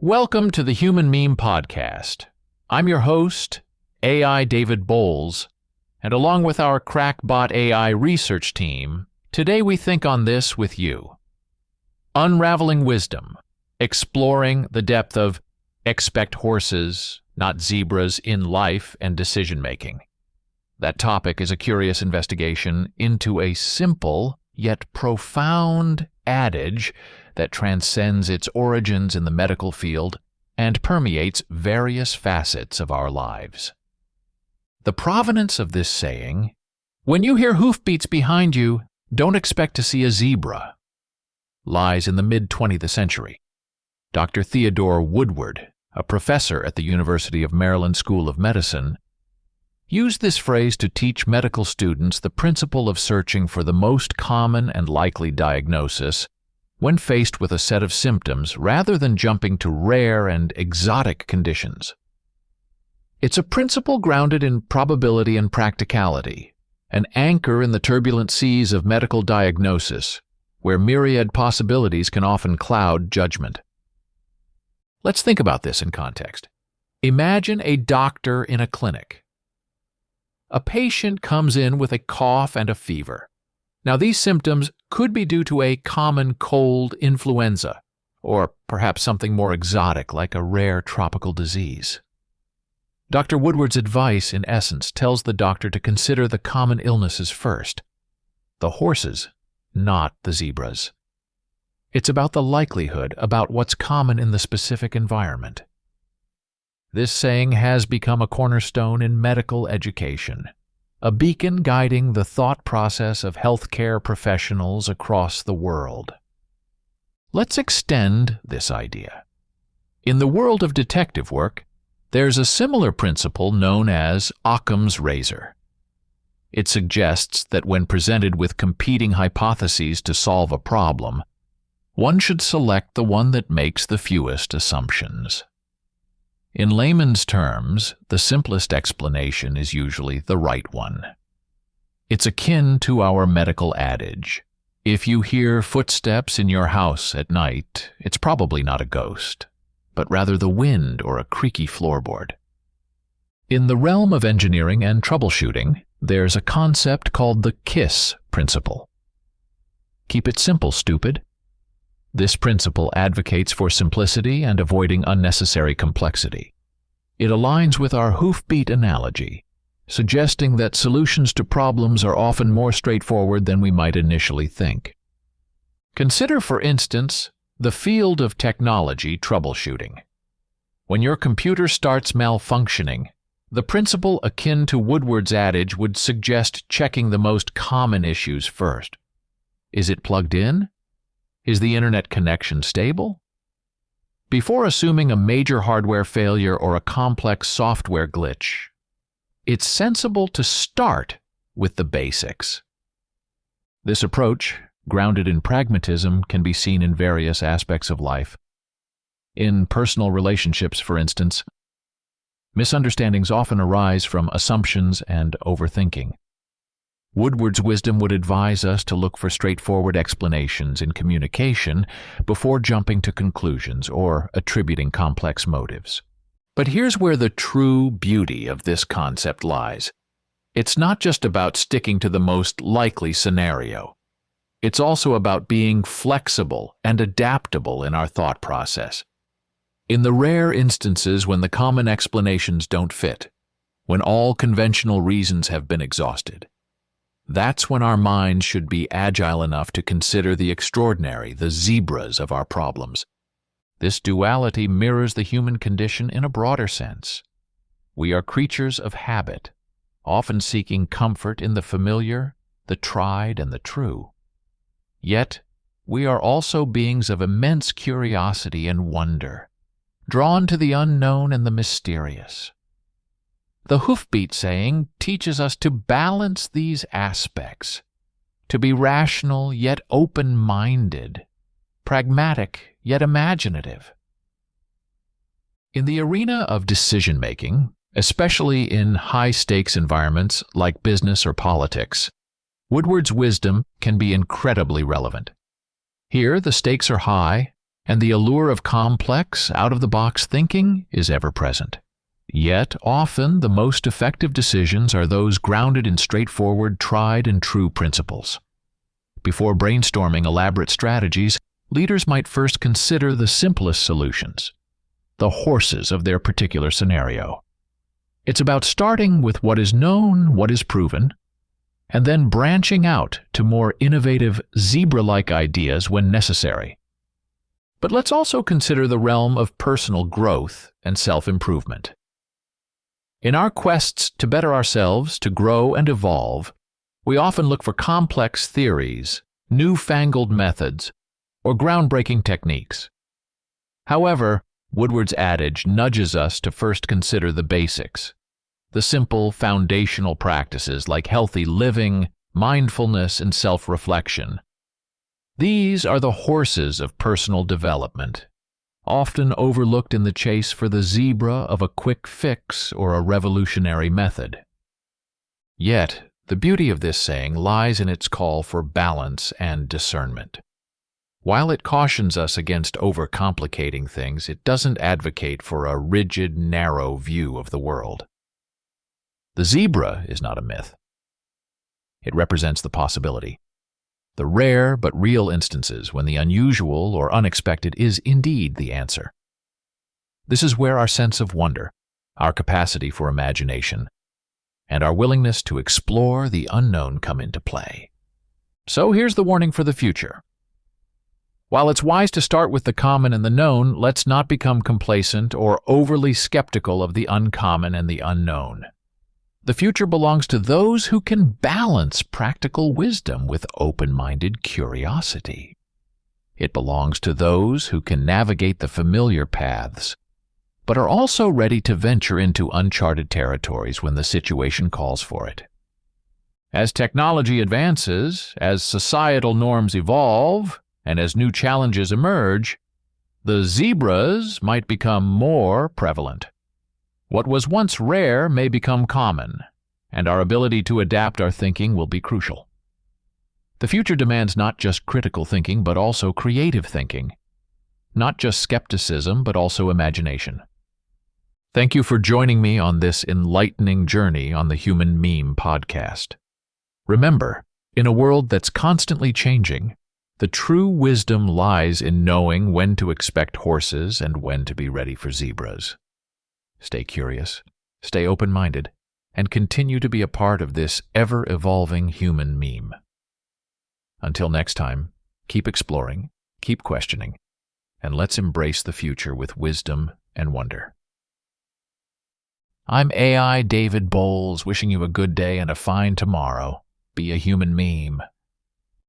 Welcome to the Human Meme Podcast. I'm your host, AI David Bowles, and along with our Crackbot AI research team, today we think on this with you. Unraveling wisdom, exploring the depth of expect horses, not zebras in life and decision-making. That topic is a curious investigation into a simple yet profound adage that transcends its origins in the medical field and permeates various facets of our lives. The provenance of this saying, "When you hear hoofbeats behind you, don't expect to see a zebra," lies in the mid-20th century. Dr. Theodore Woodward, a professor at the University of Maryland School of Medicine, used this phrase to teach medical students the principle of searching for the most common and likely diagnosis when faced with a set of symptoms rather than jumping to rare and exotic conditions. It's a principle grounded in probability and practicality, an anchor in the turbulent seas of medical diagnosis, where myriad possibilities can often cloud judgment. Let's think about this in context. Imagine a doctor in a clinic. A patient comes in with a cough and a fever. Now, these symptoms could be due to a common cold, influenza, or perhaps something more exotic like a rare tropical disease. Dr. Woodward's advice, in essence, tells the doctor to consider the common illnesses first. The horses, not the zebras. It's about the likelihood, about what's common in the specific environment. This saying has become a cornerstone in medical education, a beacon guiding the thought process of healthcare professionals across the world. Let's extend this idea. In the world of detective work, there's a similar principle known as Occam's razor. It suggests that when presented with competing hypotheses to solve a problem, one should select the one that makes the fewest assumptions. In layman's terms, the simplest explanation is usually the right one. It's akin to our medical adage. If you hear footsteps in your house at night, it's probably not a ghost, but rather the wind or a creaky floorboard. In the realm of engineering and troubleshooting, there's a concept called the KISS principle. Keep it simple, stupid. This principle advocates for simplicity and avoiding unnecessary complexity. It aligns with our hoofbeat analogy, suggesting that solutions to problems are often more straightforward than we might initially think. Consider, for instance, the field of technology troubleshooting. When your computer starts malfunctioning, the principle akin to Woodward's adage would suggest checking the most common issues first. Is it plugged in? Is the internet connection stable? Before assuming a major hardware failure or a complex software glitch, it's sensible to start with the basics. This approach, grounded in pragmatism, can be seen in various aspects of life. In personal relationships, for instance, misunderstandings often arise from assumptions and overthinking. Woodward's wisdom would advise us to look for straightforward explanations in communication before jumping to conclusions or attributing complex motives. But here's where the true beauty of this concept lies. It's not just about sticking to the most likely scenario. It's also about being flexible and adaptable in our thought process. In the rare instances when the common explanations don't fit, when all conventional reasons have been exhausted, that's when our minds should be agile enough to consider the extraordinary, the zebras of our problems. This duality mirrors the human condition in a broader sense. We are creatures of habit, often seeking comfort in the familiar, the tried, and the true. Yet, we are also beings of immense curiosity and wonder, drawn to the unknown and the mysterious. The hoofbeat saying teaches us to balance these aspects, to be rational yet open-minded, pragmatic yet imaginative. In the arena of decision-making, especially in high-stakes environments like business or politics, Woodward's wisdom can be incredibly relevant. Here, the stakes are high, and the allure of complex, out-of-the-box thinking is ever present. Yet, often, the most effective decisions are those grounded in straightforward, tried-and-true principles. Before brainstorming elaborate strategies, leaders might first consider the simplest solutions, the horses of their particular scenario. It's about starting with what is known, what is proven, and then branching out to more innovative, zebra-like ideas when necessary. But let's also consider the realm of personal growth and self-improvement. In our quests to better ourselves, to grow and evolve, we often look for complex theories, newfangled methods, or groundbreaking techniques. However, Woodward's adage nudges us to first consider the basics, the simple foundational practices like healthy living, mindfulness, and self-reflection. These are the horses of personal development, often overlooked in the chase for the zebra of a quick fix or a revolutionary method. Yet, the beauty of this saying lies in its call for balance and discernment. While it cautions us against overcomplicating things, it doesn't advocate for a rigid, narrow view of the world. The zebra is not a myth. It represents the possibility, the rare but real instances when the unusual or unexpected is indeed the answer. This is where our sense of wonder, our capacity for imagination, and our willingness to explore the unknown come into play. So here's the warning for the future. While it's wise to start with the common and the known, let's not become complacent or overly skeptical of the uncommon and the unknown. The future belongs to those who can balance practical wisdom with open-minded curiosity. It belongs to those who can navigate the familiar paths, but are also ready to venture into uncharted territories when the situation calls for it. As technology advances, as societal norms evolve, and as new challenges emerge, the zebras might become more prevalent. What was once rare may become common, and our ability to adapt our thinking will be crucial. The future demands not just critical thinking, but also creative thinking. Not just skepticism, but also imagination. Thank you for joining me on this enlightening journey on the Human Meme podcast. Remember, in a world that's constantly changing, the true wisdom lies in knowing when to expect horses and when to be ready for zebras. Stay curious, stay open-minded, and continue to be a part of this ever-evolving human meme. Until next time, keep exploring, keep questioning, and let's embrace the future with wisdom and wonder. I'm AI David Bowles, wishing you a good day and a fine tomorrow. Be a human meme.